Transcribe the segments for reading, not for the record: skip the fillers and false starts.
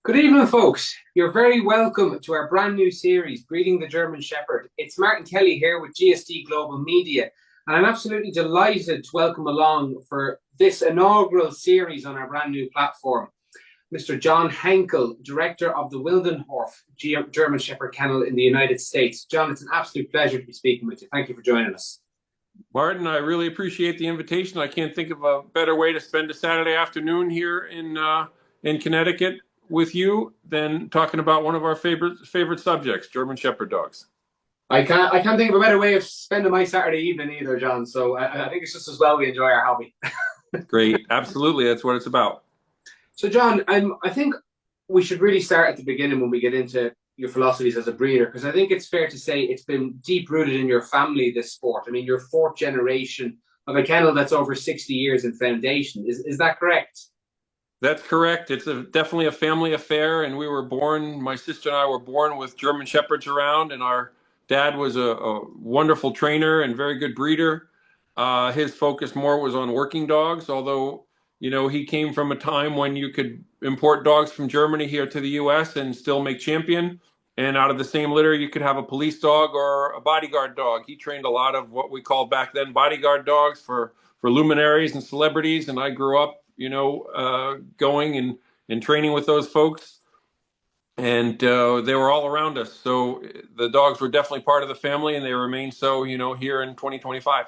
Good evening, folks. You're very welcome to our brand new series, Breeding the German Shepherd. It's Martin Kelly here with GSD Global Media, and I'm absolutely delighted to welcome along for this inaugural series on our brand new platform, Mr. John Henkel, Director of the Wildenhof German Shepherd Kennel in the United States. John, it's an absolute pleasure to be speaking with you. Thank you for joining us. Martin, I really appreciate the invitation. I can't think of a better way to spend a Saturday afternoon here in Connecticut with you than talking about one of our favorite subjects, German Shepherd dogs. I can't think of a better way of spending my Saturday evening either, John. So I think it's just as well we enjoy our hobby. Great, absolutely, that's what it's about. So, John, I think we should really start at the beginning when we get into your philosophies as a breeder, because I think it's fair to say it's been deep rooted in your family, this sport. I mean, you're fourth generation of a kennel that's over 60 years in foundation. Is that correct? That's correct. It's definitely a family affair, and my sister and I were born with German Shepherds around, and our dad was a wonderful trainer and very good breeder. His focus more was on working dogs, although, he came from a time when you could import dogs from Germany here to the US and still make champion. And out of the same litter, you could have a police dog or a bodyguard dog. He trained a lot of what we called back then bodyguard dogs for luminaries and celebrities. And I grew up, going and training with those folks. And they were all around us. So the dogs were definitely part of the family, and they remain so, here in 2025.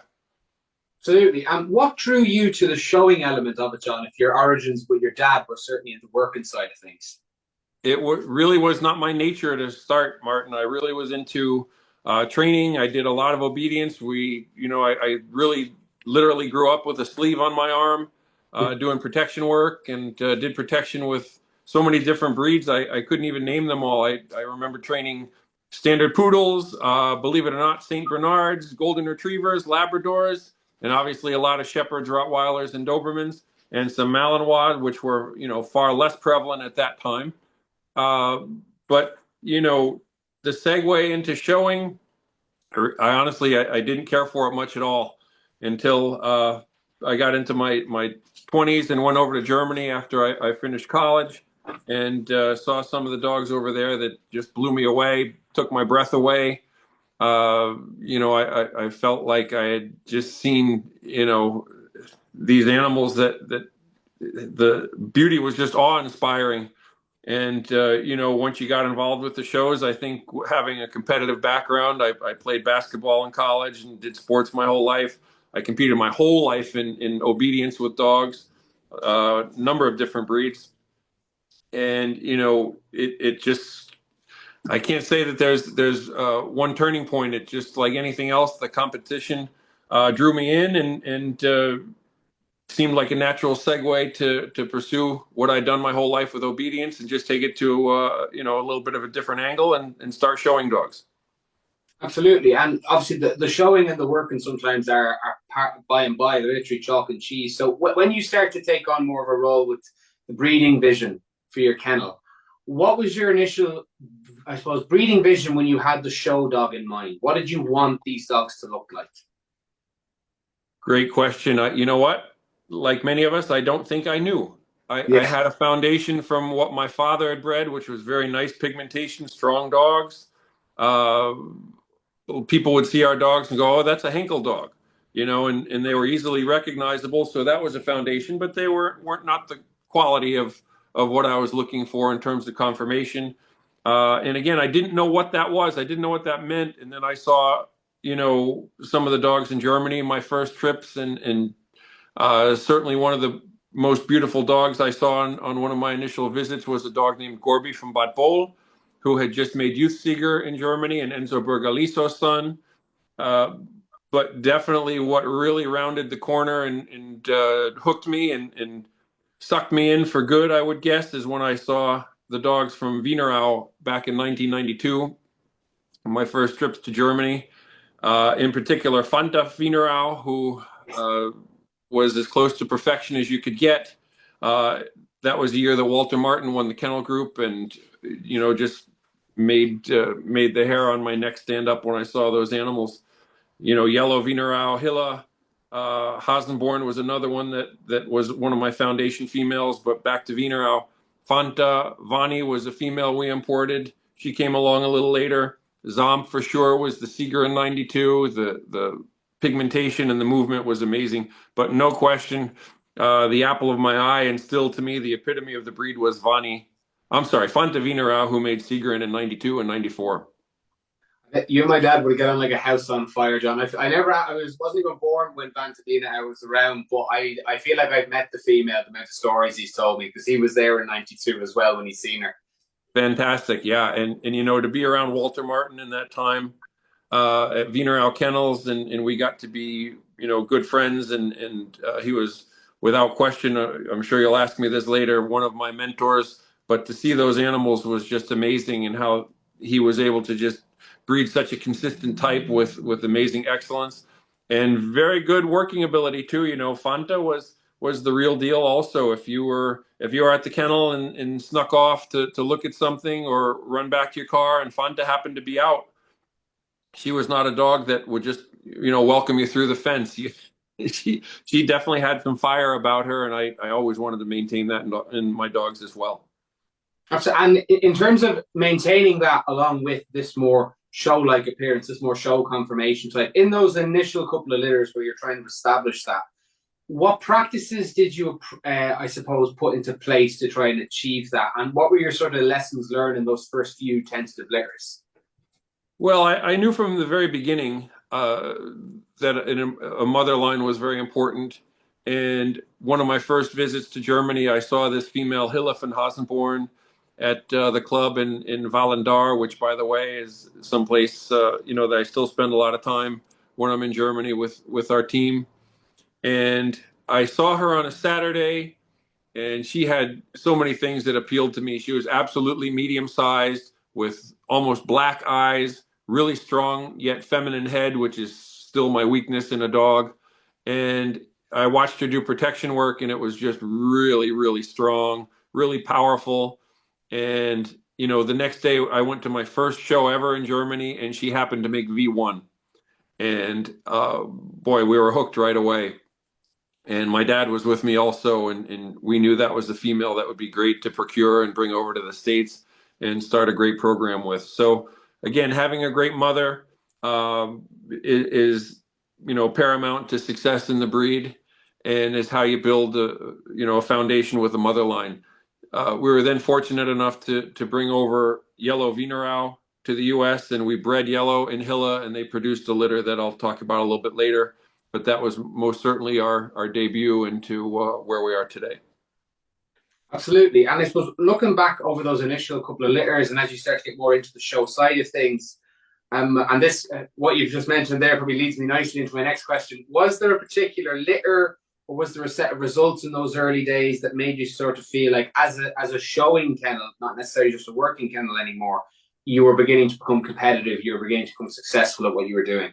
Absolutely. And what drew you to the showing element of it, John, if your origins with your dad were certainly in the working side of things? Really was not my nature to start, Martin. I really was into training. I did a lot of obedience. I really literally grew up with a sleeve on my arm, doing protection work, and did protection with so many different breeds. I couldn't even name them all. I remember training standard poodles, believe it or not, St. Bernards, golden retrievers, Labradors, and obviously a lot of shepherds, Rottweilers, and Dobermans, and some Malinois, which were, far less prevalent at that time. But the segue into showing, I honestly, I didn't care for it much at all until I got into my 20s and went over to Germany after I finished college, and saw some of the dogs over there that just blew me away, took my breath away. I felt like I had just seen, these animals that the beauty was just awe-inspiring. And, once you got involved with the shows, I think having a competitive background, I played basketball in college and did sports my whole life. I competed my whole life in obedience with dogs, a number of different breeds. And, it just, I can't say that there's one turning point. It just, like anything else, the competition drew me in, and seemed like a natural segue to pursue what I'd done my whole life with obedience, and just take it to a little bit of a different angle, and start showing dogs. Absolutely. And obviously, the showing and the working sometimes are part by and by, they're literally chalk and cheese. So when you start to take on more of a role with the breeding vision for your kennel, what was your initial, I suppose, breeding vision when you had the show dog in mind? What did you want these dogs to look like? Great question. You know what? Like many of us, I don't think I knew. I Yeah. had a foundation from what my father had bred, which was very nice pigmentation, strong dogs. Uh, People would see our dogs and go, "Oh, that's a Henkel dog," and they were easily recognizable. So that was a foundation, but they weren't not the quality of what I was looking for in terms of conformation. And again, I didn't know what that was. I didn't know what that meant. And then I saw, some of the dogs in Germany in my first trips, and certainly one of the most beautiful dogs I saw on one of my initial visits was a dog named Gorby from Bad Boll, who had just made Youth Sieger in Germany, and Enzo Bergaliso's son. Uh, but definitely what really rounded the corner and hooked me and sucked me in for good, I would guess, is when I saw the dogs from Wienerau back in 1992, my first trips to Germany. In particular, Fanta Wienerau, who was as close to perfection as you could get. That was the year that Walter Martin won the Kennel Group, and just made the hair on my neck stand up when I saw those animals. Yellow Wienerau, Hilla, Hasenborn was another one that was one of my foundation females. But back to Wienerau, Fanta. Vani was a female we imported. She came along a little later. Zomp for sure was the Seeger in '92. The pigmentation and the movement was amazing, but no question, the apple of my eye and still to me the epitome of the breed was Vani. I'm sorry, Fanta Vinarau, who made Seeger in '92 and '94. You and my dad would get on like a house on fire, John. Wasn't even born when Vantabina was around, but I feel like I've met the female, the amount of stories he's told me, because he was there in '92 as well when he's seen her. Fantastic, yeah, and to be around Walter Martin in that time at Wiener Kennels, and we got to be good friends, and he was without question. I'm sure you'll ask me this later. One of my mentors, but to see those animals was just amazing, and how he was able to just breed such a consistent type with amazing excellence and very good working ability too. Fanta was the real deal. Also, if you were at the kennel and snuck off to look at something or run back to your car, and Fanta happened to be out, she was not a dog that would just welcome you through the fence. She definitely had some fire about her, and I always wanted to maintain that in my dogs as well. And in terms of maintaining that along with this more show-like appearance, this more show conformation type, in those initial couple of litters where you're trying to establish that, what practices did you, I suppose, put into place to try and achieve that? And what were your sort of lessons learned in those first few tentative litters? Well, I knew from the very beginning that a mother line was very important. And one of my first visits to Germany, I saw this female Hilla van Hasenborn at the club in Vallendar, which, by the way, is someplace that I still spend a lot of time when I'm in Germany with our team. And I saw her on a Saturday, and she had so many things that appealed to me. She was absolutely medium sized with almost black eyes, really strong yet feminine head, which is still my weakness in a dog. And I watched her do protection work, and it was just really, really strong, really powerful. And the next day I went to my first show ever in Germany, and she happened to make V1. And boy, we were hooked right away. And my dad was with me also, and we knew that was the female that would be great to procure and bring over to the States and start a great program with. So again, having a great mother is paramount to success in the breed, and is how you build a foundation with a mother line. We were then fortunate enough to bring over Yellow Wienerau to the U.S., and we bred Yellow in Hilla, and they produced a litter that I'll talk about a little bit later. But that was most certainly our debut into where we are today. Absolutely. And I suppose looking back over those initial couple of litters, and as you start to get more into the show side of things, and this, what you've just mentioned there probably leads me nicely into my next question. Was there a particular litter, or was there a set of results in those early days that made you sort of feel like as a showing kennel, not necessarily just a working kennel anymore, you were beginning to become competitive, you were beginning to become successful at what you were doing?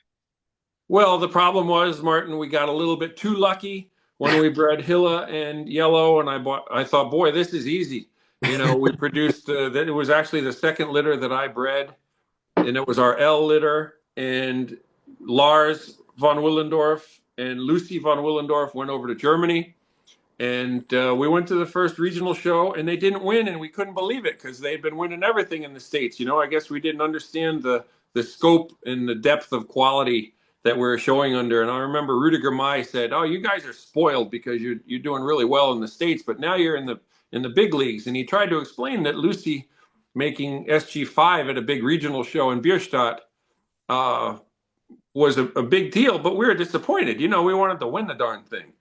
Well, the problem was, Martin, we got a little bit too lucky when we bred Hilla and Yellow, and I thought, boy, this is easy. We produced that. It was actually the second litter that I bred, and it was our L litter. And Lars von Willendorf and Lucy von Willendorf went over to Germany, and we went to the first regional show, and they didn't win, and we couldn't believe it because they'd been winning everything in the States. I guess we didn't understand the scope and the depth of quality that we're showing under. And I remember Rudiger Mai said, "Oh, you guys are spoiled because you're doing really well in the States, but now you're in the big leagues." And he tried to explain that Lucy making SG5 at a big regional show in Bierstadt was a big deal, but we were disappointed. We wanted to win the darn thing.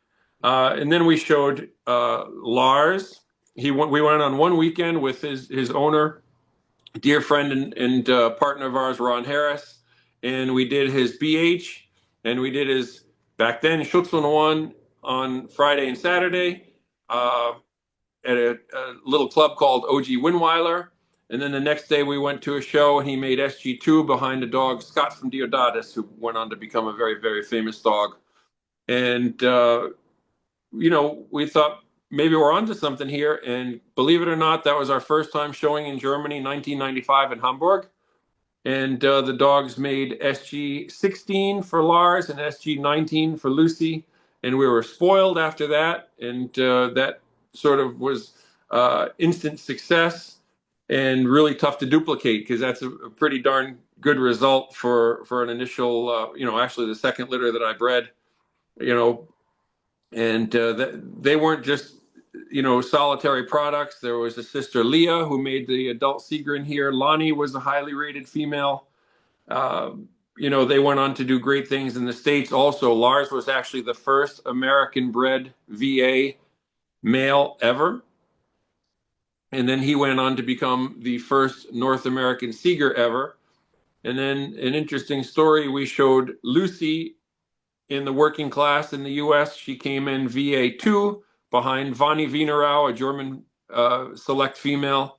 And then we showed Lars. We went on one weekend with his owner, dear friend and partner of ours, Ron Harris. And we did his BH, and we did his, back then, Schutzland 1 on Friday and Saturday at a little club called OG Winweiler. And then the next day we went to a show, and he made SG2 behind a dog, Scott from Diodatis, who went on to become a very, very famous dog. And, we thought maybe we're onto something here. And believe it or not, that was our first time showing in Germany, 1995 in Hamburg. And the dogs made SG16 for Lars and SG19 for Lucy. And we were spoiled after that. And that sort of was instant success and really tough to duplicate, because that's a pretty darn good result for an initial, actually the second litter that I bred, and they weren't just, solitary products. There was a sister, Leah, who made the adult Seagrin here. Lonnie was a highly rated female. They went on to do great things in the States. Also, Lars was actually the first American-bred VA male ever. And then he went on to become the first North American Seeger ever. And then an interesting story, we showed Lucy in the working class in the US. She came in VA2 behind Vani Wienerau, a German select female.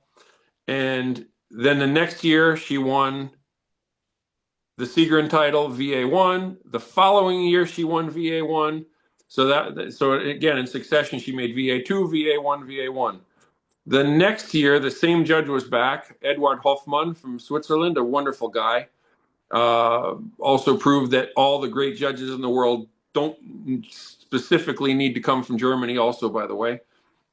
And then the next year, she won the Seagrin title, VA1. The following year, she won VA1. So again, in succession, she made VA2, VA1, VA1. The next year, the same judge was back, Edward Hoffmann from Switzerland, a wonderful guy. Also proved that all the great judges in the world don't specifically need to come from Germany, also, by the way.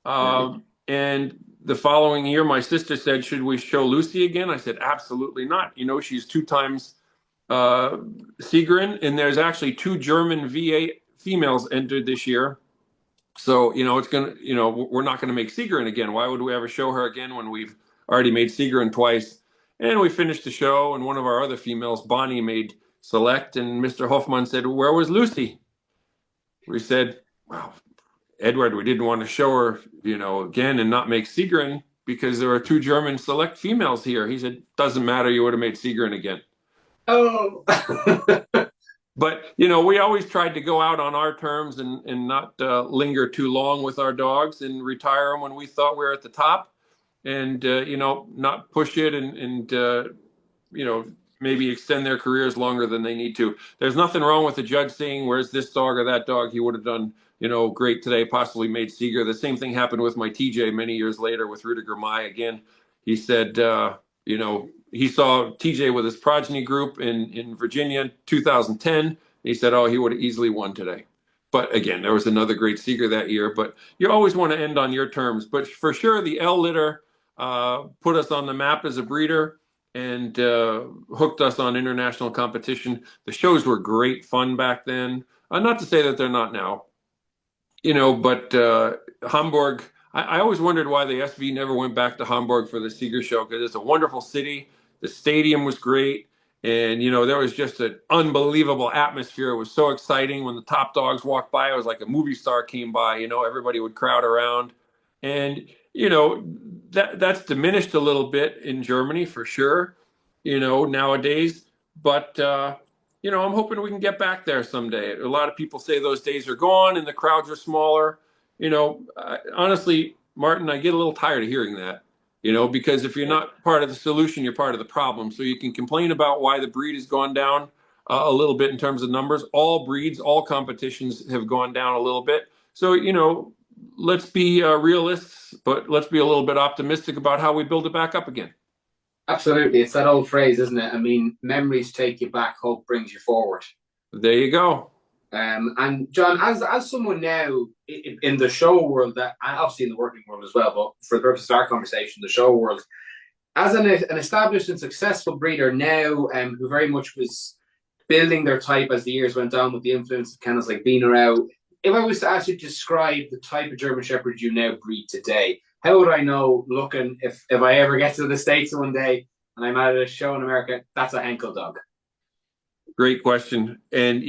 And the following year, my sister said, should we show Lucy again? I said, absolutely not. She's 2 times Seagrin, and there's actually 2 German VA females entered this year. So, it's going to, we're not going to make Seagrin again. Why would we ever show her again when we've already made Seagrin twice? And we finished the show, and one of our other females, Bonnie, made select, and Mr. Hoffman said, where was Lucy? We said, wow, Edward, we didn't want to show her, again and not make Seagrin because there are 2 German select females here. He said, doesn't matter, you would have made Seagrin again. Oh. But, we always tried to go out on our terms and not linger too long with our dogs and retire them when we thought we were at the top, and, not push it and maybe extend their careers longer than they need to. There's nothing wrong with the judge saying, where's this dog or that dog? He would have done, great today, possibly made Seeger. The same thing happened with my TJ many years later with Rudiger Mai. Again, he said, he saw TJ with his progeny group in Virginia in 2010. He said, he would have easily won today. But again, there was another great Seeger that year. But you always want to end on your terms. But for sure, the L litter put us on the map as a breeder and hooked us on international competition. The shows were great fun back then. Not to say that they're not now, but Hamburg, I always wondered why the SV never went back to Hamburg for the Seeger show, because it's a wonderful city. The stadium was great. And, there was just an unbelievable atmosphere. It was so exciting when the top dogs walked by. It was like a movie star came by, everybody would crowd around. And, that's diminished a little bit in Germany for sure, nowadays. But, I'm hoping we can get back there someday. A lot of people say those days are gone and the crowds are smaller. Honestly, Martin, I get a little tired of hearing that, because if you're not part of the solution, you're part of the problem. So you can complain about why the breed has gone down a little bit in terms of numbers. All breeds, all competitions have gone down a little bit. So, let's be realists, but let's be a little bit optimistic about how we build it back up again. Absolutely. It's that old phrase, isn't it? I mean, memories take you back, hope brings you forward. There you go. And John, as someone now in the show world, that and obviously in the working world as well, but for the purpose of our conversation, the show world, as an established and successful breeder now, who very much was building their type as the years went on with the influence of kennels like Wienerau, if I was to ask you to describe the type of German Shepherd you now breed today, how would I know, looking, if I ever get to the States one day and I'm at a show in America, that's a Henkel dog? Great question. And,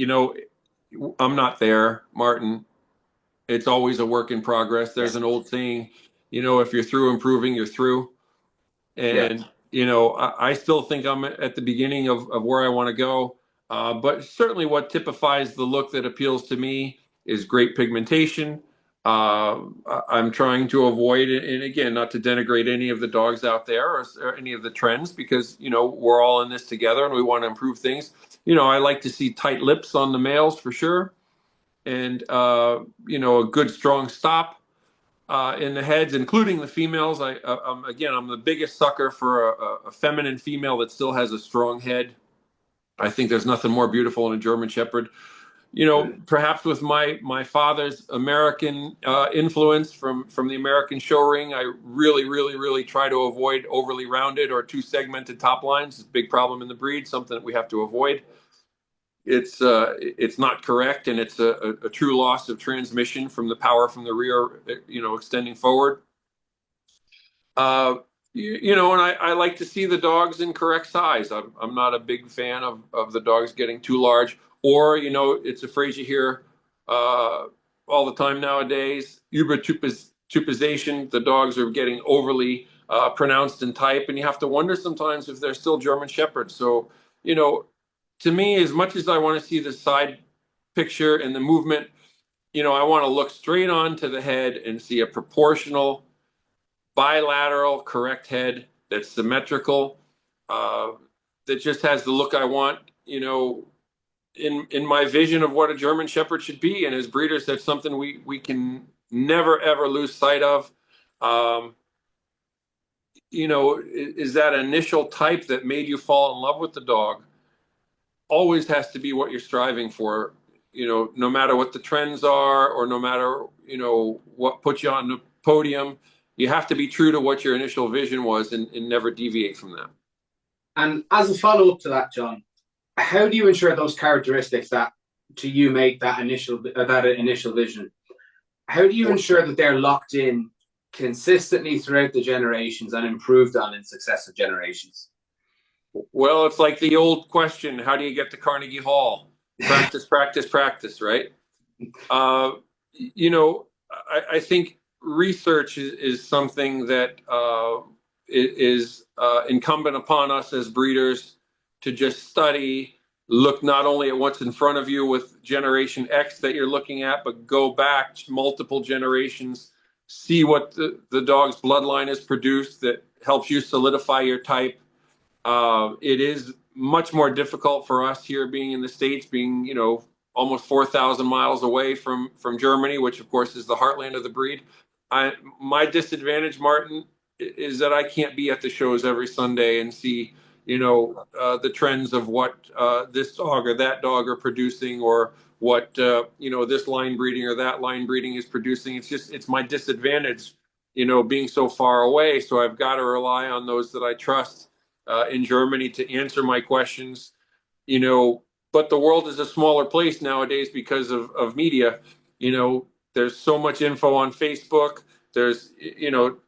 I'm not there, Martin. It's always a work in progress. There's an old saying, if you're through improving, you're through. And, I still think I'm at the beginning of where I want to go. But certainly what typifies the look that appeals to me is great pigmentation. I'm trying to avoid it. And again, not to denigrate any of the dogs out there or any of the trends, because, we're all in this together and we want to improve things. I like to see tight lips on the males for sure. And, a good strong stop in the heads, including the females. I'm the biggest sucker for a feminine female that still has a strong head. I think there's nothing more beautiful in a German Shepherd. Perhaps with my father's American influence from the American show ring, I really, really, really try to avoid overly rounded or too segmented top lines. It's a big problem in the breed, something that we have to avoid. It's not correct, and it's a true loss of transmission from the power from the rear, extending forward. And I like to see the dogs in correct size. I'm not a big fan of the dogs getting too large, or, it's a phrase you hear all the time nowadays, Übertypization. The dogs are getting overly pronounced in type, and you have to wonder sometimes if they're still German Shepherds. So, to me, as much as I want to see the side picture and the movement, I want to look straight on to the head and see a proportional, bilateral, correct head that's symmetrical, that just has the look I want, in my vision of what a German Shepherd should be. And as breeders, that's something we can never, ever lose sight of. Is that initial type that made you fall in love with the dog always has to be what you're striving for, no matter what the trends are, or no matter, what puts you on the podium. You have to be true to what your initial vision was, and never deviate from that. And as a follow-up to that, John, how do you ensure those characteristics that to you make that initial vision? How do you ensure that they're locked in consistently throughout the generations and improved on in successive generations? Well, it's like the old question: how do you get to Carnegie Hall? Practice, practice, practice, right? I think research is something that is incumbent upon us as breeders to just study, look not only at what's in front of you with Generation X that you're looking at, but go back multiple generations, see what the dog's bloodline has produced that helps you solidify your type. It is much more difficult for us here, being in the States, being, almost 4,000 miles away from Germany, which of course is the heartland of the breed. My disadvantage, Martin, is that I can't be at the shows every Sunday and see, the trends of what this dog or that dog are producing, or what, this line breeding or that line breeding is producing. It's my disadvantage, being so far away. So I've got to rely on those that I trust in Germany to answer my questions, but the world is a smaller place nowadays because of media. There's so much info on Facebook. There's,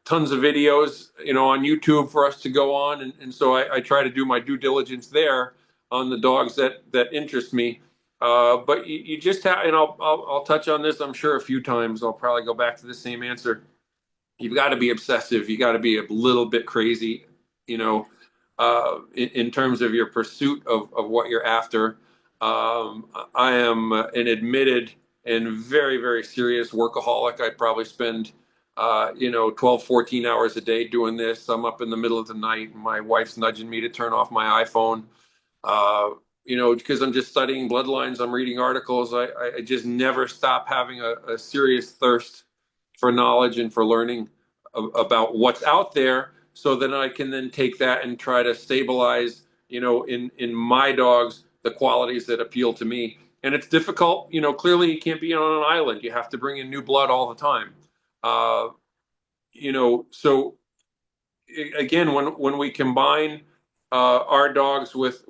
tons of videos, on YouTube for us to go on. And so I try to do my due diligence there on the dogs that interest me. But you just have, and I'll touch on this, I'm sure, a few times. I'll probably go back to the same answer. You've got to be obsessive. You got to be a little bit crazy, in terms of your pursuit of what you're after. I am an admitted and very, very serious workaholic. I probably spend, 12, 14 hours a day doing this. I'm up in the middle of the night, and my wife's nudging me to turn off my iPhone, because I'm just studying bloodlines. I'm reading articles. I just never stop having a serious thirst for knowledge and for learning about what's out there, so that I can then take that and try to stabilize, in my dogs, the qualities that appeal to me. And it's difficult, clearly you can't be on an island. You have to bring in new blood all the time. So again, when we combine our dogs with,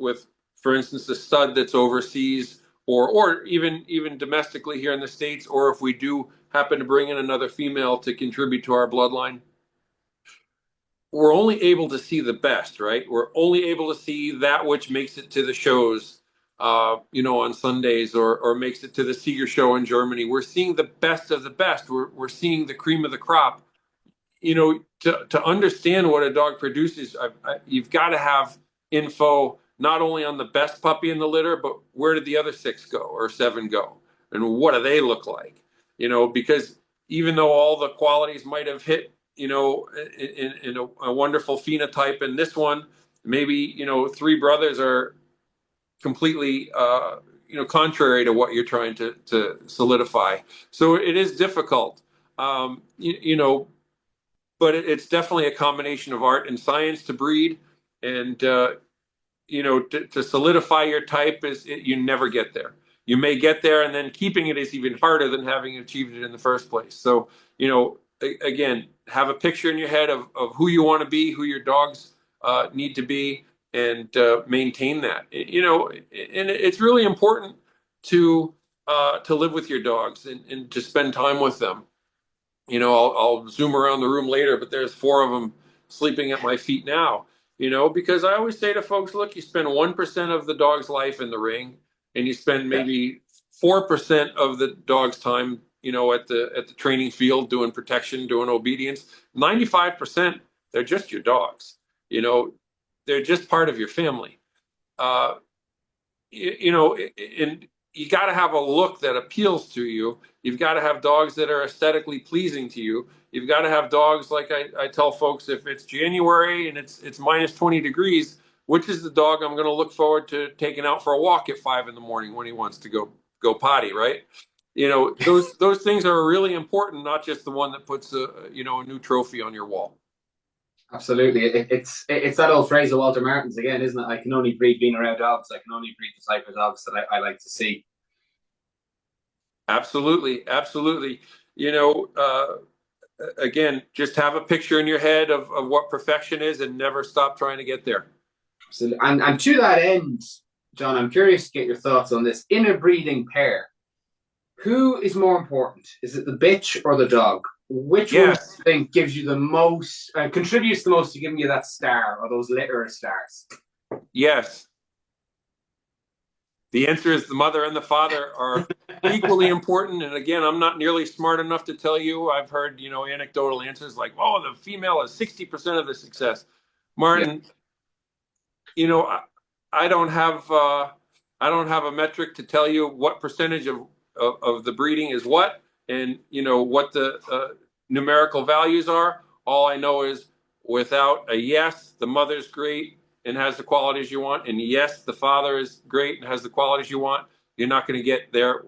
for instance, a stud that's overseas, or even domestically here in the States, or if we do happen to bring in another female to contribute to our bloodline, we're only able to see the best, right? We're only able to see that which makes it to the shows, on Sundays, or makes it to the Sieger show in Germany. We're seeing the best of the best. We're seeing the cream of the crop. To understand what a dog produces, you've got to have info not only on the best puppy in the litter, but where did the other 6 go or 7 go, and what do they look like? Because even though all the qualities might have hit, in a wonderful phenotype, and this one, maybe 3 brothers are completely contrary to what you're trying to solidify. So it is difficult, but it's definitely a combination of art and science to breed. And to solidify your type, you never get there. you may get there, and then keeping it is even harder than having achieved it in the first place. So, again, have a picture in your head of who you want to be, who your dogs need to be, and maintain that. And it's really important to live with your dogs and to spend time with them. I'll zoom around the room later, but there's 4 of them sleeping at my feet now. Because I always say to folks, look, you spend 1% of the dog's life in the ring, and you spend maybe 4% of the dog's time, at the training field doing protection, doing obedience. 95%, they're just your dogs. They're just part of your family. And you got to have a look that appeals to you. You've got to have dogs that are aesthetically pleasing to you. You've got to have dogs, like I tell folks, if it's January and it's minus 20 degrees, which is the dog I'm going to look forward to taking out for a walk at 5 in the morning when he wants to go potty, right? Those things are really important, not just the one that puts a new trophy on your wall. Absolutely. It's that old phrase of Walter Martin's again, isn't it? I can only breed being around dogs. I can only breed the type of dogs that I like to see. Absolutely. Absolutely. Again, just have a picture in your head of what perfection is and never stop trying to get there. Absolutely. And to that end, John, I'm curious to get your thoughts on this. In a breeding pair, who is more important? Is it the bitch or the dog? Which one do you think gives you the most, contributes the most to giving you that star or those litter of stars? Yes. The answer is the mother and the father are equally important. And again, I'm not nearly smart enough to tell you. I've heard, anecdotal answers like, oh, the female is 60% of the success. Martin, I don't have a metric to tell you what percentage of the breeding is what, and what the numerical values are. All I know is without a yes, the mother's great and has the qualities you want, and yes, the father is great and has the qualities you want. You're not going to get there,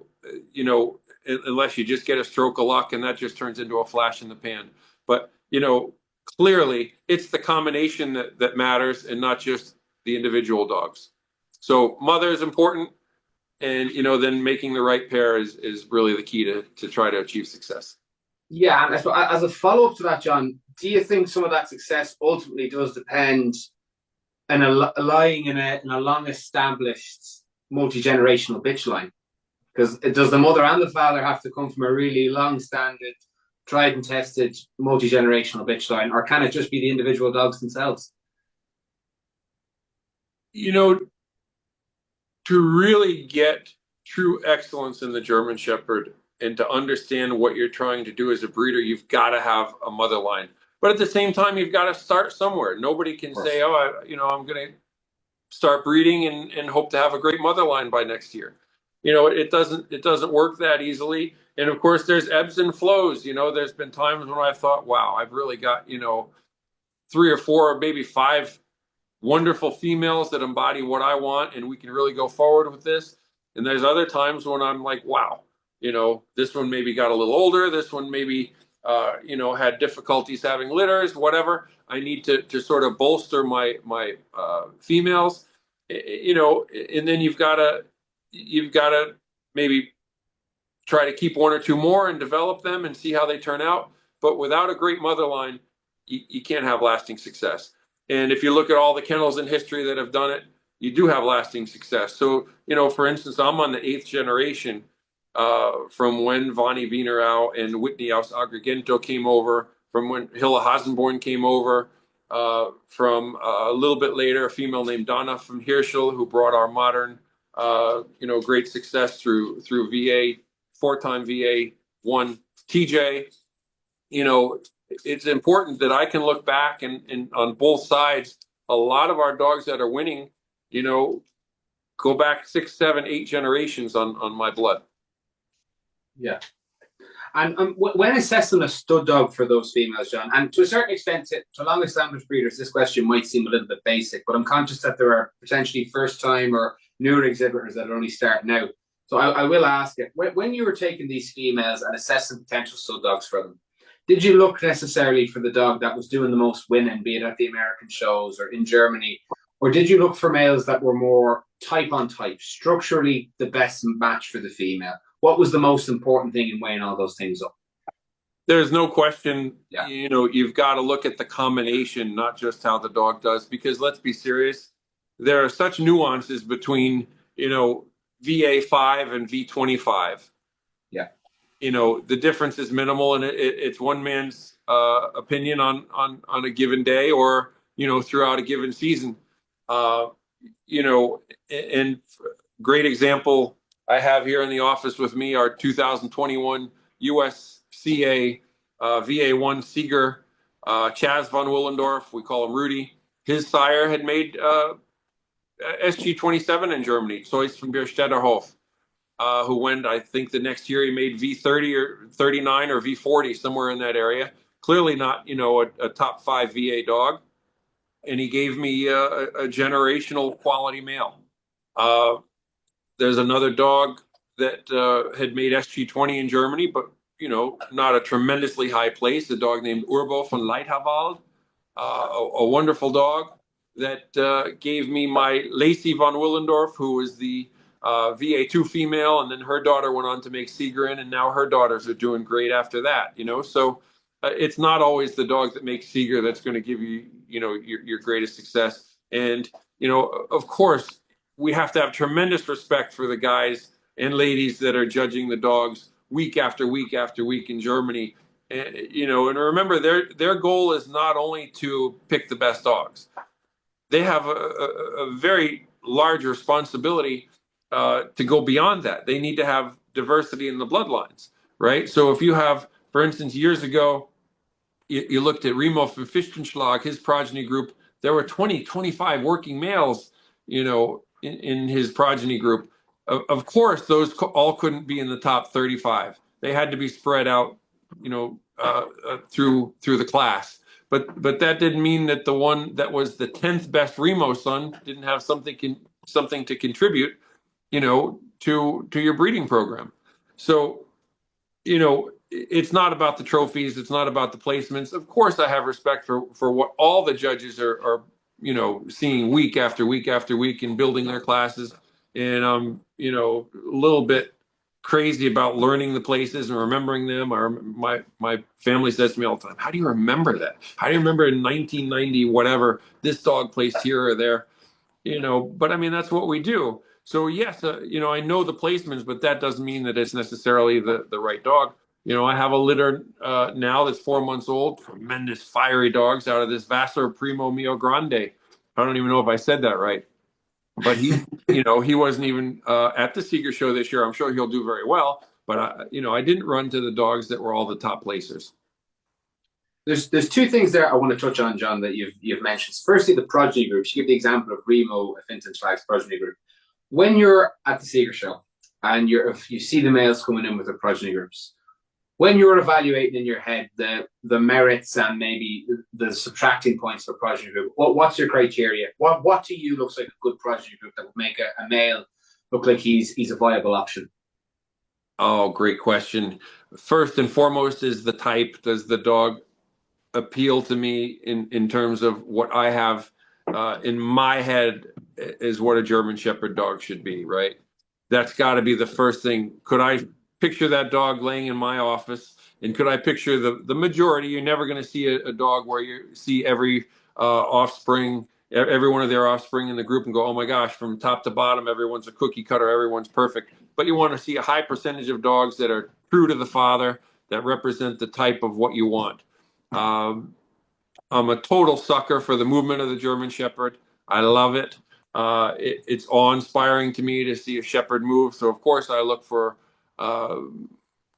unless you just get a stroke of luck, and that just turns into a flash in the pan. But clearly, it's the combination that matters, and not just the individual dogs. So mother is important, and then making the right pair is really the key to try to achieve success. Yeah, and as a follow-up to that, John, do you think some of that success ultimately does depend on lying in a long-established multi-generational bitch line? Because does the mother and the father have to come from a really long-standing, tried and tested multi-generational bitch line, or can it just be the individual dogs themselves? To really get true excellence in the German Shepherd and to understand what you're trying to do as a breeder, you've got to have a mother line. But at the same time, you've got to start somewhere. Nobody can say, oh, I'm going to start breeding and hope to have a great mother line by next year. It doesn't work that easily. And of course, there's ebbs and flows. There's been times when I thought, wow, I've really got 3 or 4 or maybe 5 wonderful females that embody what I want, and we can really go forward with this. And there's other times when I'm like, wow, this one maybe got a little older. This one maybe, had difficulties having litters, whatever. I need to sort of bolster my females, and then you've got to maybe try to keep 1 or 2 more and develop them and see how they turn out. But without a great mother line, you can't have lasting success. And if you look at all the kennels in history that have done it, you do have lasting success. So, for instance, I'm on the 8th generation from when Vonnie Wienerau and Whitney aus Agrigento came over, from when Hilla Hasenborn came over, from a little bit later, a female named Donna from Hirschel, who brought our modern, great success through VA, 4-time VA, 1 TJ. It's important that I can look back and on both sides. A lot of our dogs that are winning, go back 6, 7, 8 generations on my blood. Yeah. And when assessing a stud dog for those females, John, and to a certain extent, to long-established breeders, this question might seem a little bit basic, but I'm conscious that there are potentially first-time or newer exhibitors that are only starting out. So I will ask it. When you were taking these females and assessing potential stud dogs for them, did you look necessarily for the dog that was doing the most winning, be it at the American shows or in Germany? Or did you look for males that were more type on type, structurally the best match for the female? What was the most important thing in weighing all those things up? There's no question, Yeah. you've got to look at the combination, not just how the dog does, because let's be serious, there are such nuances between, VA5 and V25. Yeah. The difference is minimal, and it's one man's opinion on a given day, or throughout a given season. Uh, and great example I have here in the office with me, our 2021 USCA VA1 Seeger, Chaz von Willendorf, we call him Rudy. His sire had made SG27 in Germany, Zeus von Bierstedterhof, who went, I think the next year he made V30 or 39 or V40, somewhere in that area. Clearly not, a top 5 VA dog. And he gave me a generational quality male. There's another dog that had made SG20 in Germany, but not a tremendously high place. A dog named Urbo von Leithavald, a wonderful dog that gave me my Lacey von Willendorf, who was the VA2 female, and then her daughter went on to make Segerin, and now her daughters are doing great after that. So it's not always the dog that makes Seeger that's going to give you, your greatest success. And of course, we have to have tremendous respect for the guys and ladies that are judging the dogs week after week after week in Germany. And, and remember, their goal is not only to pick the best dogs. They have a very large responsibility to go beyond that. They need to have diversity in the bloodlines, right? So if you have, for instance, years ago, you looked at Remo von Fichtenschlag, his progeny group, there were 20, 25 working males, in his progeny group. Of course, those all couldn't be in the top 35. They had to be spread out, through the class. But that didn't mean that the one that was the 10th best Remo son didn't have something to contribute, to your breeding program. So, it's not about the trophies. It's not about the placements. Of course, I have respect for what all the judges are seeing week after week after week and building their classes. And I'm, a little bit crazy about learning the places and remembering them. My family says to me all the time, how do you remember that? How do you remember in 1990, whatever, this dog placed here or there? But I mean, that's what we do. So yes, I know the placements, but that doesn't mean that it's necessarily the right dog. I have a litter now that's 4 months old, tremendous fiery dogs out of this Vassar Primo Mio Grande. I don't even know if I said that right, but he, he wasn't even at the Seeger show this year. I'm sure he'll do very well, but I didn't run to the dogs that were all the top placers. There's two things there I want to touch on, John, that you've mentioned. Firstly, the progeny groups. You give the example of Remo Fintonschlag's progeny group. When you're at the Seeger show and you see the males coming in with their progeny groups, when you're evaluating in your head the merits and maybe the subtracting points for progeny group, what's your criteria? What to you looks like a good progeny group that would make a male look like he's a viable option? Oh, great question. First and foremost is the type. Does the dog appeal to me in terms of what I have in my head is what a German Shepherd dog should be, right? That's got to be the first thing. Could I picture that dog laying in my office? And could I picture the majority? You're never going to see a dog where you see every offspring, every one of their offspring in the group and go, oh my gosh, from top to bottom, everyone's a cookie cutter, everyone's perfect. But you want to see a high percentage of dogs that are true to the father, that represent the type of what you want. I'm a total sucker for the movement of the German Shepherd. I love it. It's awe-inspiring to me to see a Shepherd move. So, of course, I look for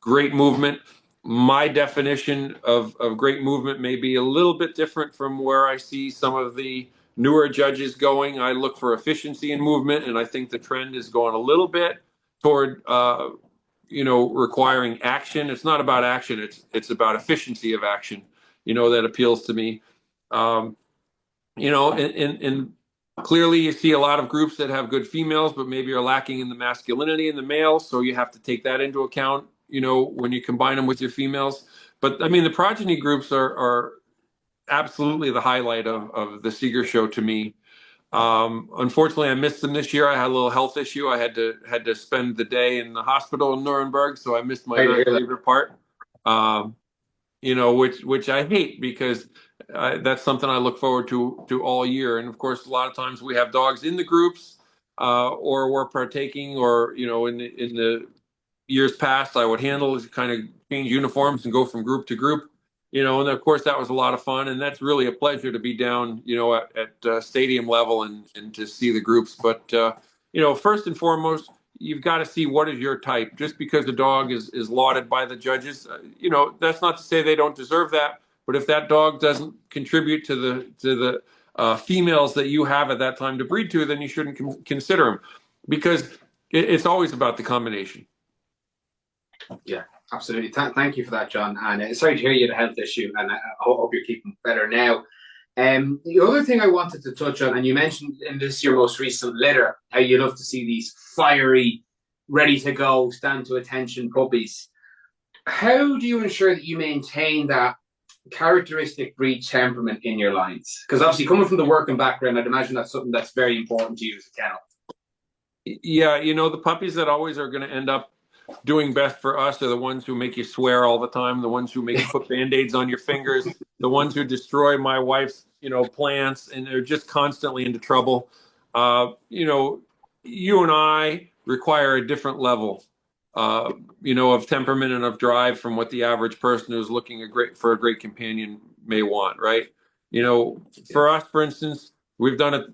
great movement. My definition of great movement may be a little bit different from where I see some of the newer judges going. I look for efficiency in movement, and I think the trend is going a little bit toward requiring action. It's not about action. It's about efficiency of action, that appeals to me. And clearly you see a lot of groups that have good females, but maybe are lacking in the masculinity in the males. So you have to take that into account, when you combine them with your females. But I mean, the progeny groups are absolutely the highlight of the Seeger show to me. Unfortunately, I missed them this year. I had a little health issue. I had to spend the day in the hospital in Nuremberg, so I missed my Sorry to very hear that. favorite part. Um, which I hate because that's something I look forward to all year. And of course, a lot of times we have dogs in the groups, or we're partaking, or in the years past, I would handle is kind of change uniforms and go from group to group, and of course that was a lot of fun, and that's really a pleasure to be down, at stadium level and to see the groups. But first and foremost, you've got to see what is your type. Just because a dog is lauded by the judges, that's not to say they don't deserve that. But if that dog doesn't contribute to the females that you have at that time to breed to, then you shouldn't consider them, because it's always about the combination. Yeah, absolutely. Thank you for that, John. And sorry to hear you had a health issue, and I hope you're keeping better now. The other thing I wanted to touch on, and you mentioned in this your most recent litter, how you love to see these fiery, ready to go, stand to attention puppies. How do you ensure that you maintain that characteristic breed temperament in your lines? Because obviously, coming from the working background, I'd imagine that's something that's very important to you as a kennel. Yeah, the puppies that always are going to end up doing best for us are the ones who make you swear all the time, the ones who make you put band-aids on your fingers, the ones who destroy my wife's, plants, and they're just constantly into trouble. You and I require a different level, of temperament and of drive from what the average person who's looking for a great companion may want, right? For us, for instance, we've done it,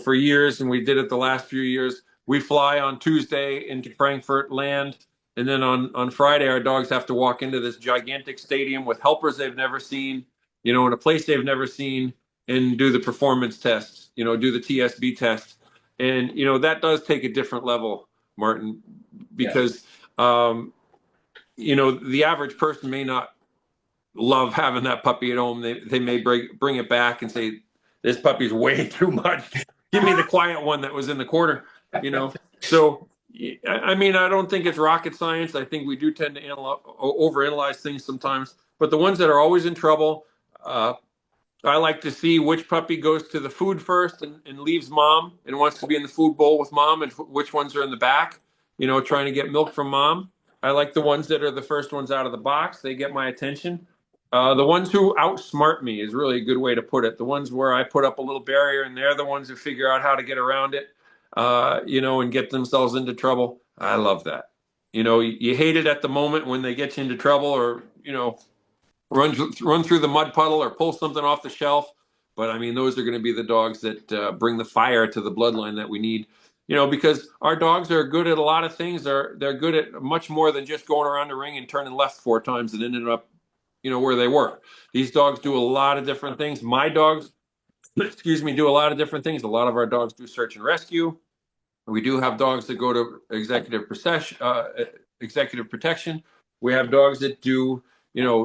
for years, and we did it the last few years. We fly on Tuesday into Frankfurt, land, and then on Friday, our dogs have to walk into this gigantic stadium with helpers they've never seen, in a place they've never seen, and do the performance tests, do the TSB test. And, that does take a different level, Martin, because, the average person may not love having that puppy at home. They may bring it back and say, this puppy's way too much. Give me the quiet one that was in the corner, So, I mean, I don't think it's rocket science. I think we do tend to overanalyze things sometimes. But the ones that are always in trouble, I like to see which puppy goes to the food first and leaves mom and wants to be in the food bowl with mom, and which ones are in the back, trying to get milk from mom. I like the ones that are the first ones out of the box. They get my attention. The ones who outsmart me is really a good way to put it. The ones where I put up a little barrier and they're the ones who figure out how to get around it, and get themselves into trouble. I love that. You hate it at the moment when they get you into trouble, or, run through the mud puddle or pull something off the shelf. But I mean, those are going to be the dogs that bring the fire to the bloodline that we need. Because our dogs are good at a lot of things. They're good at much more than just going around the ring and turning left 4 times and ending up, where they were. These dogs do a lot of different things. My dogs, excuse me, do a lot of different things. A lot of our dogs do search and rescue. We do have dogs that go to executive protection. We have dogs that do,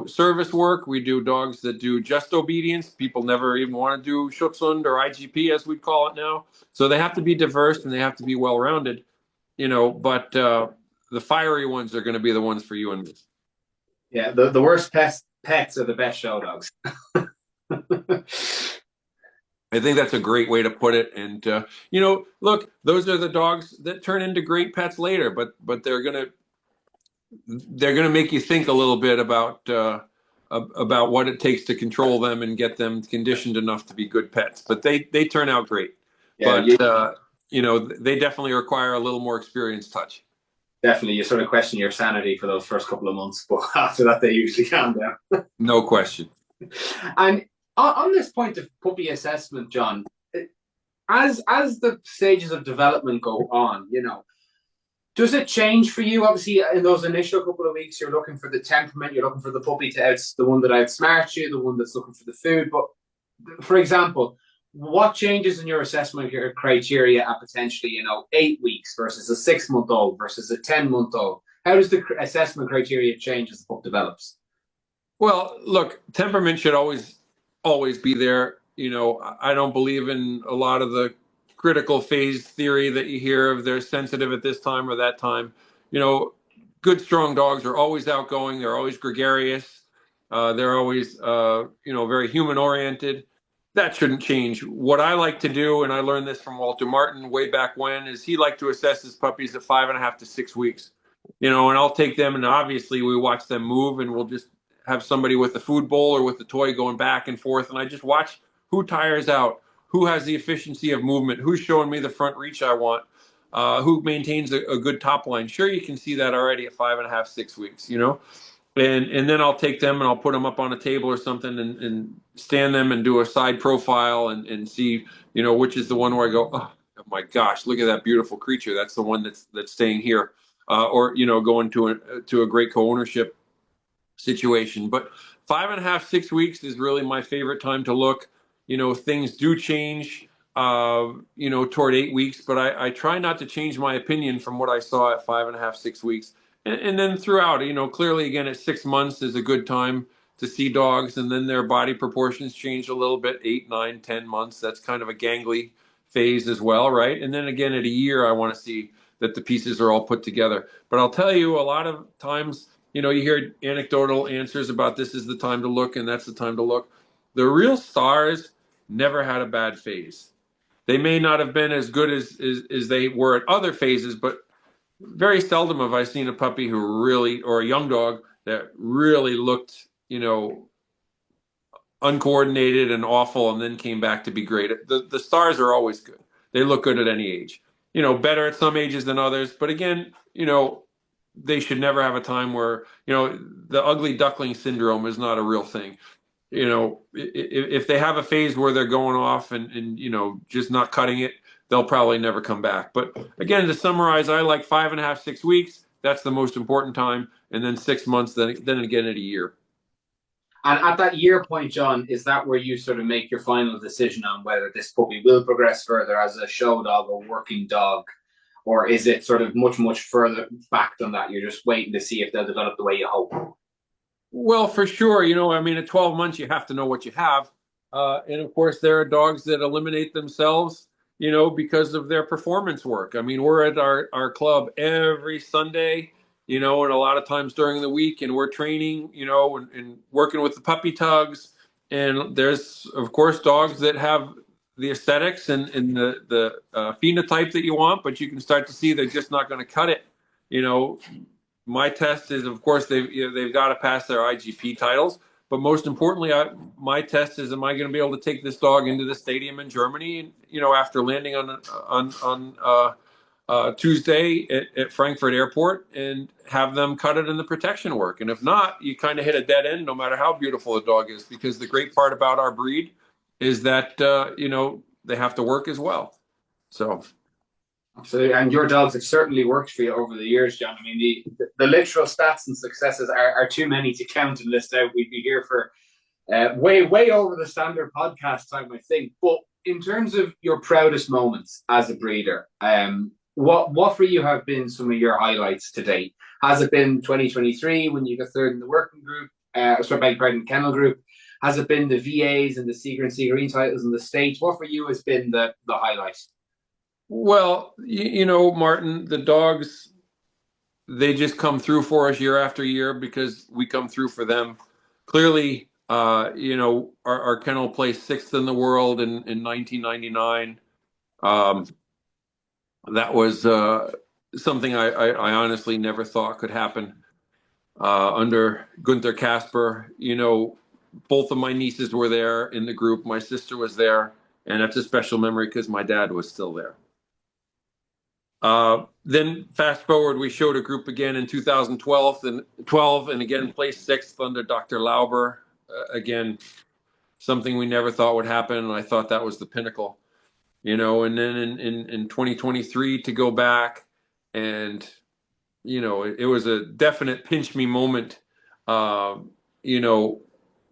service work. We do dogs that do just obedience. People never even want to do Schutzhund or IGP, as we'd call it now. So they have to be diverse and they have to be well-rounded, but the fiery ones are going to be the ones for you and me. Yeah, the worst pets are the best show dogs. I think that's a great way to put it. And, look, those are the dogs that turn into great pets later, but they're going to make you think a little bit about what it takes to control them and get them conditioned enough to be good pets. But they turn out great. Yeah, but, they definitely require a little more experience touch. Definitely. You sort of question your sanity for those first couple of months, but after that, they usually calm down. No question. And on this point of puppy assessment, John, as the stages of development go on, does it change for you? Obviously, in those initial couple of weeks, you're looking for the temperament, you're looking for the puppy the one that outsmarts you, the one that's looking for the food. But for example, what changes in your assessment criteria at potentially, 8 weeks versus a 6-month-old versus a 10-month-old? How does the assessment criteria change as the pup develops? Well, look, temperament should always be there. I don't believe in a lot of the critical phase theory that you hear of they're sensitive at this time or that time. Good, strong dogs are always outgoing. They're always gregarious. They're always, very human oriented. That shouldn't change. What I like to do, and I learned this from Walter Martin way back when, is he liked to assess his puppies at 5.5 to 6 weeks. And I'll take them, and obviously we watch them move, and we'll just have somebody with the food bowl or with the toy going back and forth, and I just watch who tires out, who has the efficiency of movement, who's showing me the front reach I want, who maintains a good top line. Sure, you can see that already at 5.5, 6 weeks. And then I'll take them and I'll put them up on a table or something and stand them and do a side profile and see, which is the one where I go, oh my gosh, look at that beautiful creature. That's the one that's staying here, or going to a great co-ownership situation. But 5.5, 6 weeks is really my favorite time to look. Things do change, toward 8 weeks, but I try not to change my opinion from what I saw at 5.5, 6 weeks. And then throughout, clearly again at 6 months is a good time to see dogs, and then their body proportions change a little bit. 8, 9, 10 months, that's kind of a gangly phase as well, right? And then again at a year, I want to see that the pieces are all put together. But I'll tell you, a lot of times, you hear anecdotal answers about this is the time to look and that's the time to look. The real stars never had a bad phase. They may not have been as good as they were at other phases, but very seldom have I seen a puppy who really, or a young dog that really looked, uncoordinated and awful and then came back to be great. The stars are always good. They look good at any age. Better at some ages than others. But again, they should never have a time where, the ugly duckling syndrome is not a real thing. If they have a phase where they're going off and just not cutting it, they'll probably never come back. But again, to summarize, I like 5.5, 6 weeks. That's the most important time. And then 6 months, then again at a year. And at that year point, John, is that where you sort of make your final decision on whether this puppy will progress further as a show dog or working dog? Or is it sort of much, much further back than that? You're just waiting to see if they'll develop the way you hope. Well, for sure. At 12 months, you have to know what you have. And of course, there are dogs that eliminate themselves, because of their performance work. I mean, we're at our club every Sunday, and a lot of times during the week, and we're training, and working with the puppy tugs. And there's, of course, dogs that have the aesthetics and the phenotype that you want, but you can start to see they're just not going to cut it. You know, my test is, of course, they've got to pass their IGP titles, but most importantly, my test is, am I going to be able to take this dog into the stadium in Germany? After landing on Tuesday at Frankfurt Airport, and have them cut it in the protection work. And if not, you kind of hit a dead end, no matter how beautiful the dog is, because the great part about our breed is that they have to work as well. So. Absolutely, and your dogs have certainly worked for you over the years, John. I mean, the literal stats and successes are too many to count and list out. We'd be here for way over the standard podcast time, I think. But in terms of your proudest moments as a breeder, what for you have been some of your highlights to date? Has it been 2023 when you got third in the working group? Kennel group. Has it been the VAs and the Seeger and Seagreen titles in the States? What for you has been the highlight? Well, Martin, the dogs, they just come through for us year after year because we come through for them. Clearly, our kennel placed sixth in the world in 1999. That was something I honestly never thought could happen under Gunther Casper. Both of my nieces were there in the group. My sister was there, and that's a special memory because my dad was still there. Then fast forward, we showed a group again in 2012 and again placed sixth under Dr. Lauber. Again, something we never thought would happen, and I thought that was the pinnacle. And then in 2023 to go back, and it was a definite pinch me moment.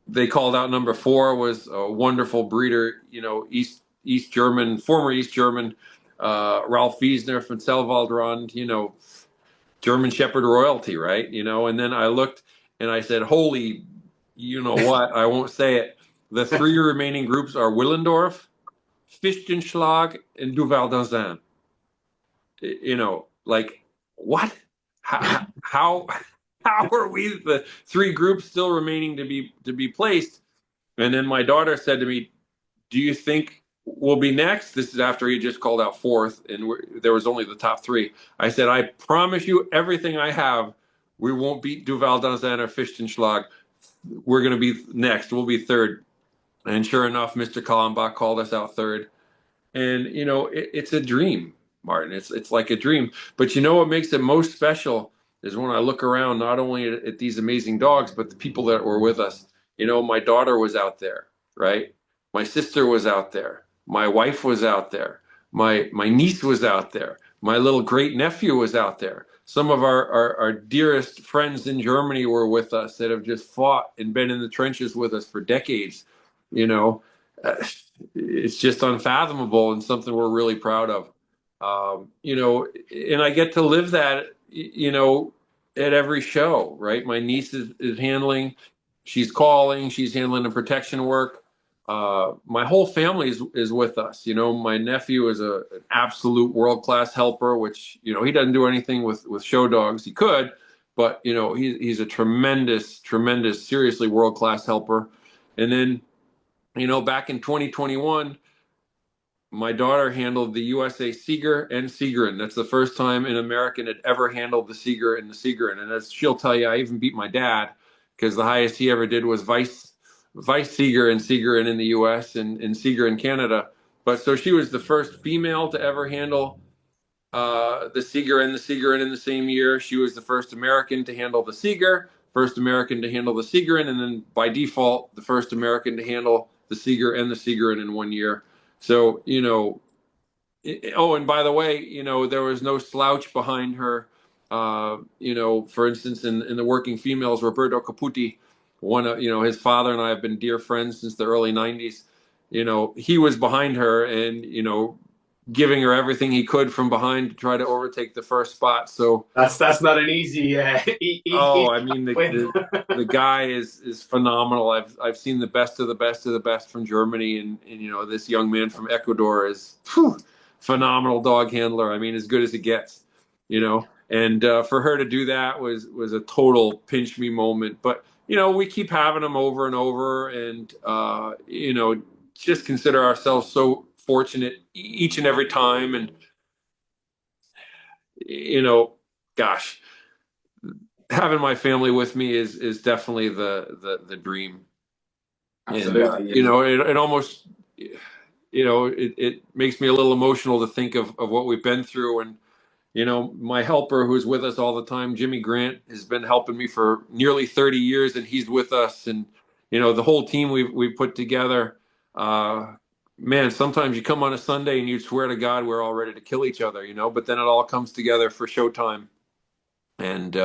They called out number 4 was a wonderful breeder, East German, former East German. Ralph Wiesner from Selvaldrand, German Shepherd royalty, right? And then I looked and I said, holy, what? I won't say it. The 3 remaining groups are Willendorf, Fichtenschlag, and Duval d'Anzin. Like, what? How are we the 3 groups still remaining to be placed? And then my daughter said to me, do you think we'll be next? This is after he just called out fourth, and there was only the top three. I said, I promise you everything I have, we won't beat Duval Danzan or Fichtenschlag. We're going to be next. We'll be third. And sure enough, Mr. Kallenbach called us out third. And it's a dream, Martin. It's like a dream. But what makes it most special is when I look around, not only at these amazing dogs, but the people that were with us. My daughter was out there, right? My sister was out there. My wife was out there. My niece was out there. My little great nephew was out there. Some of our dearest friends in Germany were with us that have just fought and been in the trenches with us for decades. You know, it's just unfathomable and something we're really proud of. And I get to live that, at every show, right? My niece is handling, she's calling, she's handling the protection work. My whole family is with us. My nephew is an absolute world-class helper, which, he doesn't do anything with show dogs. He could, but, he's a tremendous, tremendous, seriously world-class helper. And then, back in 2021, my daughter handled the USA Seeger and Seagerin. That's the first time an American had ever handled the Seeger and the Seagerin. And as she'll tell you, I even beat my dad because the highest he ever did was Vice Seeger and Seagerin in the US and Seeger in Canada. But so she was the first female to ever handle the Seeger and the Seagerin in the same year. She was the first American to handle the Seeger, first American to handle the Seagerin, and then by default, the first American to handle the Seeger and the Seagerin in 1 year. So, oh, and by the way, there was no slouch behind her. For instance, in the working females, Roberto Caputi, his father and I have been dear friends since the early 90s. He was behind her and, giving her everything he could from behind to try to overtake the first spot. So that's not an easy. oh, I mean, the guy is phenomenal. I've seen the best of the best of the best from Germany, and this young man from Ecuador is phenomenal dog handler. I mean, as good as it gets. And for her to do that was a total pinch me moment. But we keep having them over and over, and just consider ourselves so fortunate each and every time. And gosh, having my family with me is definitely the dream. Absolutely. And it almost it makes me a little emotional to think of what we've been through. And my helper who's with us all the time, Jimmy Grant, has been helping me for nearly 30 years, and he's with us. And the whole team we've put together. Man, sometimes you come on a Sunday and you swear to God we're all ready to kill each other, but then it all comes together for showtime. And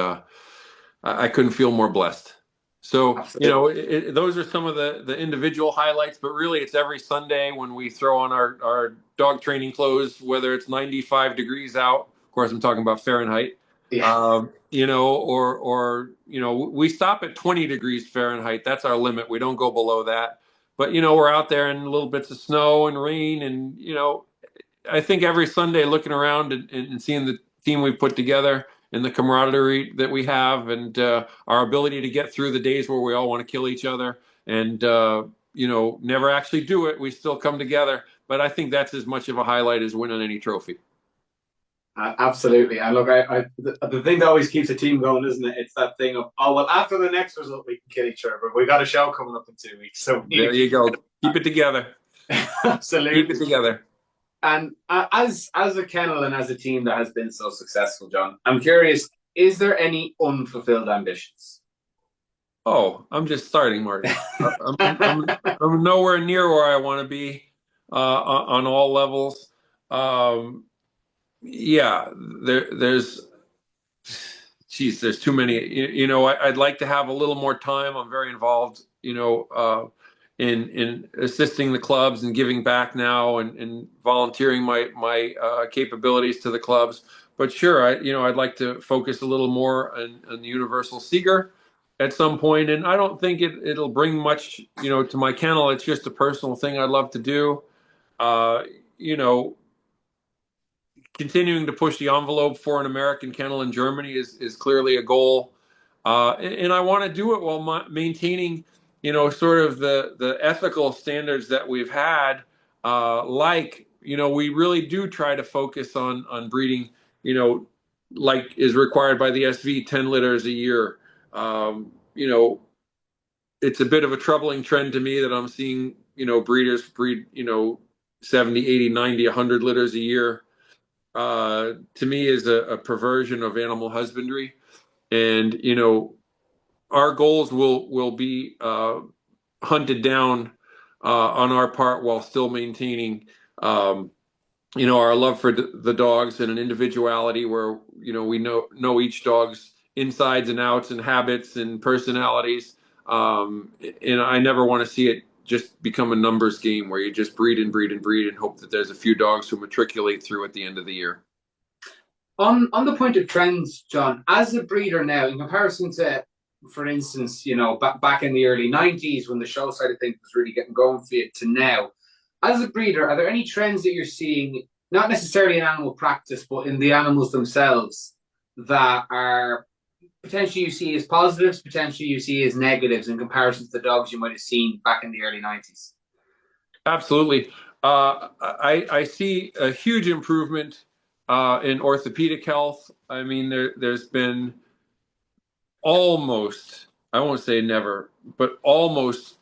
I couldn't feel more blessed. So, those are some of the individual highlights, but really it's every Sunday when we throw on our dog training clothes, whether it's 95 degrees out. Of course, I'm talking about Fahrenheit. Yeah. Or we stop at 20 degrees Fahrenheit. That's our limit. We don't go below that. But, we're out there in little bits of snow and rain. And, I think every Sunday looking around and seeing the team we put together and the camaraderie that we have, and our ability to get through the days where we all want to kill each other and, never actually do it. We still come together. But I think that's as much of a highlight as winning any trophy. Absolutely. And look, the thing that always keeps a team going, isn't it? It's that thing of, oh, well, after the next result, we can kill each other. But we got a show coming up in 2 weeks. So there you go. Keep it together. Absolutely. Keep it together. And as a kennel and as a team that has been so successful, John, I'm curious, is there any unfulfilled ambitions? Oh, I'm just starting, Martin. I'm nowhere near where I want to be on all levels. Yeah, there's too many. I'd like to have a little more time. I'm very involved, in assisting the clubs and giving back now and volunteering my capabilities to the clubs. But sure, I'd like to focus a little more on the Universal Seeger at some point. And I don't think it'll bring much, to my kennel. It's just a personal thing I'd love to do. Uh, you know, Continuing to push the envelope for an American kennel in Germany is clearly a goal. And I want to do it while maintaining sort of the ethical standards that we've had, we really do try to focus on breeding, like is required by the SV, 10 litters a year. Um, you know, it's a bit of a troubling trend to me that I'm seeing, breeders breed, 70, 80, 90, 100 litters a year. To me is a perversion of animal husbandry. And, our goals will be hunted down on our part while still maintaining, our love for the dogs and an individuality where, we know each dog's insides and outs and habits and personalities. And I never want to see it just become a numbers game where you just breed and breed and breed and hope that there's a few dogs who matriculate through at the end of the year. On the point of trends, John, as a breeder now, in comparison to, for instance, back in the early 90s when the show side of things was really getting going for you to now, as a breeder, are there any trends that you're seeing, not necessarily in animal practice, but in the animals themselves, that are potentially you see as positives, potentially you see as negatives in comparison to the dogs you might have seen back in the early 90s? Absolutely. I see a huge improvement in orthopedic health. I mean, there's been almost, I won't say never, but almost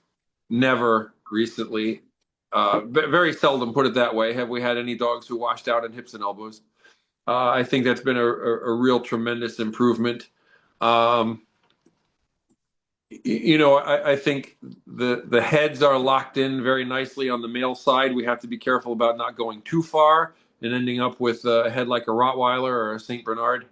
never recently, very seldom, put it that way, have we had any dogs who washed out in hips and elbows. I think that's been a real tremendous improvement. Um, I think the heads are locked in very nicely on the male side. We have to be careful about not going too far and ending up with a head like a Rottweiler or a Saint Bernard,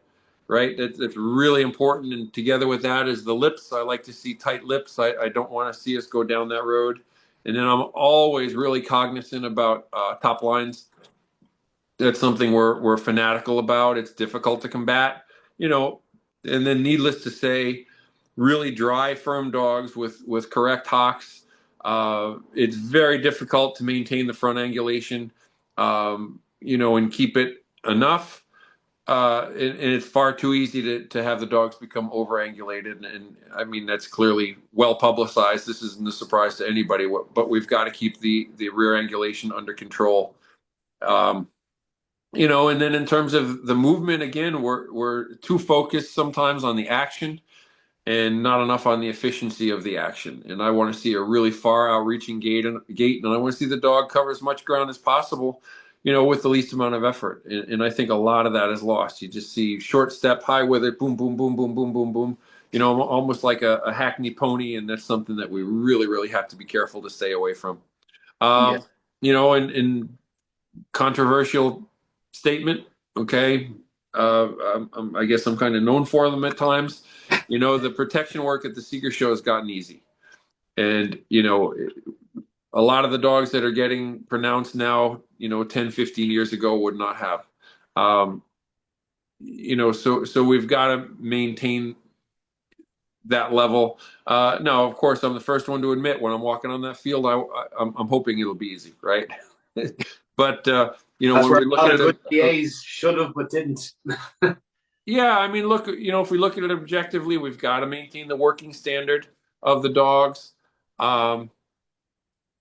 right? That's really important. And together with that is the lips. I like to see tight lips. I don't want to see us go down that road. And then I'm always really cognizant about top lines. That's something we're fanatical about. It's difficult to combat, you know. And then, needless to say, really dry, firm dogs with correct hocks. It's very difficult to maintain the front angulation, and keep it enough. And it's far too easy to have the dogs become overangulated. And I mean, that's clearly well publicized. This isn't a surprise to anybody, but we've got to keep the rear angulation under control. Um, and then in terms of the movement, again, we're too focused sometimes on the action and not enough on the efficiency of the action. And I want to see a really far outreaching gait, and I want to see the dog cover as much ground as possible, with the least amount of effort. And I think a lot of that is lost. You just see short step, high with it, boom, boom, boom, boom, boom, boom, boom. Almost like a hackney pony, and that's something that we really, really have to be careful to stay away from. Yeah. And controversial statement, okay. I guess I'm kind of known for them at times. The protection work at the Seeger Show has gotten easy. And, a lot of the dogs that are getting pronounced now, 10, 15 years ago would not have. So we've got to maintain that level. No, of course, I'm the first one to admit when I'm walking on that field, I'm hoping it'll be easy, right? But, That's when where we a look lot at of it, good PAs should have but didn't. yeah, I mean, look, if we look at it objectively, we've got to maintain the working standard of the dogs. Um,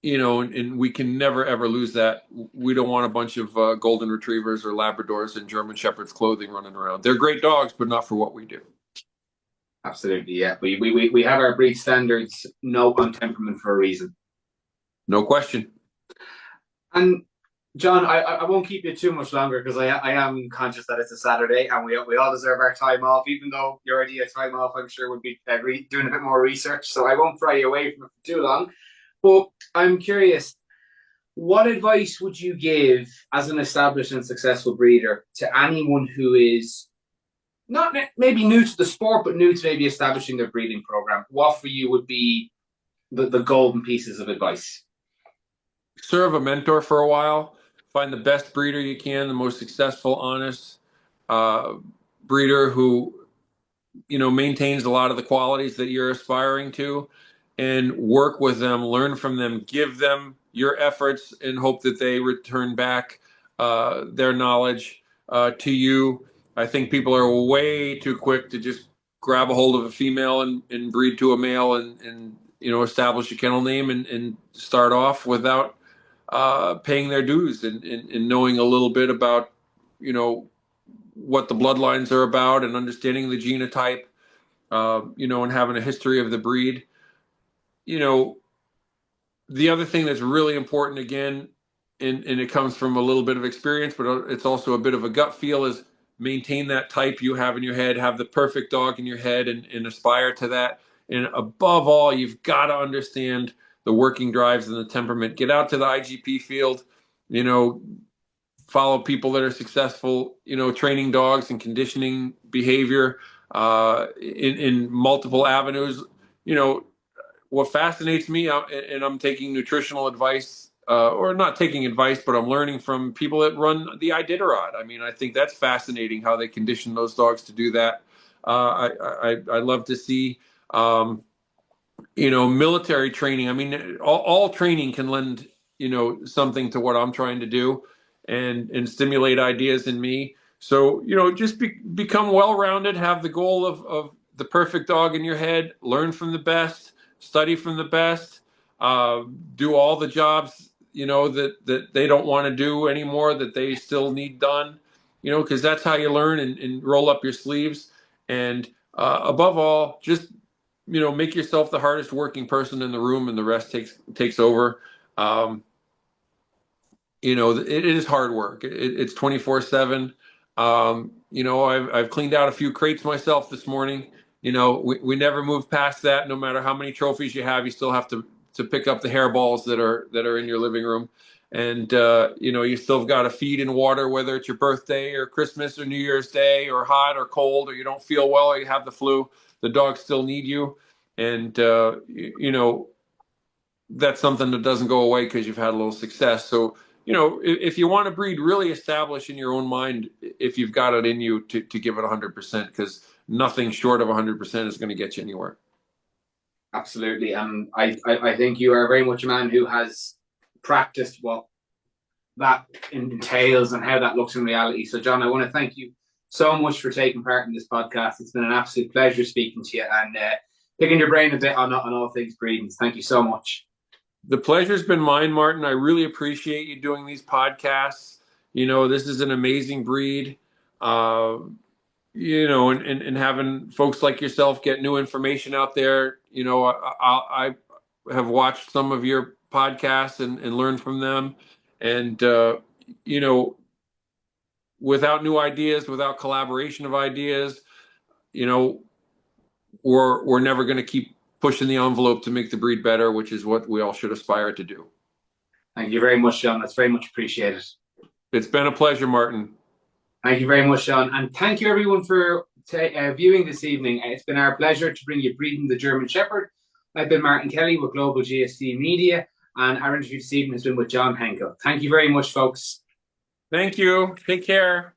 and we can never ever lose that. We don't want a bunch of golden retrievers or Labradors in German Shepherd's clothing running around. They're great dogs, but not for what we do. Absolutely, yeah. We have our breed standards, no on temperament for a reason. No question. And John, I won't keep you too much longer because I am conscious that it's a Saturday and we all deserve our time off, even though your idea of time off, I'm sure, would be doing a bit more research. So I won't pry you away from it for too long. But I'm curious, what advice would you give as an established and successful breeder to anyone who is not maybe new to the sport, but new to maybe establishing their breeding program? What for you would be the golden pieces of advice? Serve a mentor for a while. Find the best breeder you can, the most successful, honest breeder who maintains a lot of the qualities that you're aspiring to, and work with them, learn from them, give them your efforts, and hope that they return back their knowledge to you. I think people are way too quick to just grab a hold of a female and breed to a male, and establish a kennel name and start off without paying their dues and knowing a little bit about, what the bloodlines are about and understanding the genotype, and having a history of the breed. The other thing that's really important, again, and it comes from a little bit of experience, but it's also a bit of a gut feel, is maintain that type you have in your head, have the perfect dog in your head, and aspire to that. And above all, you've got to understand the working drives and the temperament. Get out to the IGP field, follow people that are successful, training dogs and conditioning behavior in multiple avenues. What fascinates me, and I'm taking nutritional advice, or not taking advice, but I'm learning from people that run the Iditarod. I mean, I think that's fascinating how they condition those dogs to do that. I love to see, military training. I mean, all training can lend, something to what I'm trying to do and stimulate ideas in me. So, just become well-rounded, have the goal of the perfect dog in your head, learn from the best, study from the best, do all the jobs, that they don't want to do anymore, that they still need done, because that's how you learn, and roll up your sleeves. And above all, just, make yourself the hardest working person in the room, and the rest takes over. It is hard work. It's 24/7. I've cleaned out a few crates myself this morning. We never move past that. No matter how many trophies you have, you still have to pick up the hairballs that are in your living room. And you still got to feed and water, whether it's your birthday or Christmas or New Year's Day, or hot or cold, or you don't feel well, or you have the flu. The dogs still need you. And that's something that doesn't go away because you've had a little success. So, if you want to breed, really establish in your own mind if you've got it in you to give it 100%, because nothing short of 100% is going to get you anywhere. Absolutely. I think you are very much a man who has practiced what that entails and how that looks in reality. So, John, I want to thank you so much for taking part in this podcast. It's been an absolute pleasure speaking to you and picking your brain a bit on all things breeding. Thank you so much. The pleasure's been mine, Martin. I really appreciate you doing these podcasts. This is an amazing breed. And having folks like yourself get new information out there. I have watched some of your podcasts and learned from them. And, without new ideas, without collaboration of ideas, we're never going to keep pushing the envelope to make the breed better, which is what we all should aspire to do. Thank you very much, John. That's very much appreciated. It's been a pleasure, Martin. Thank you very much, John. And thank you, everyone, for viewing this evening. It's been our pleasure to bring you Breeding the German Shepherd. I've been Martin Kelly with Global GSD Media, and our interview this evening has been with John Henkel. Thank you very much, folks. Thank you. Take care.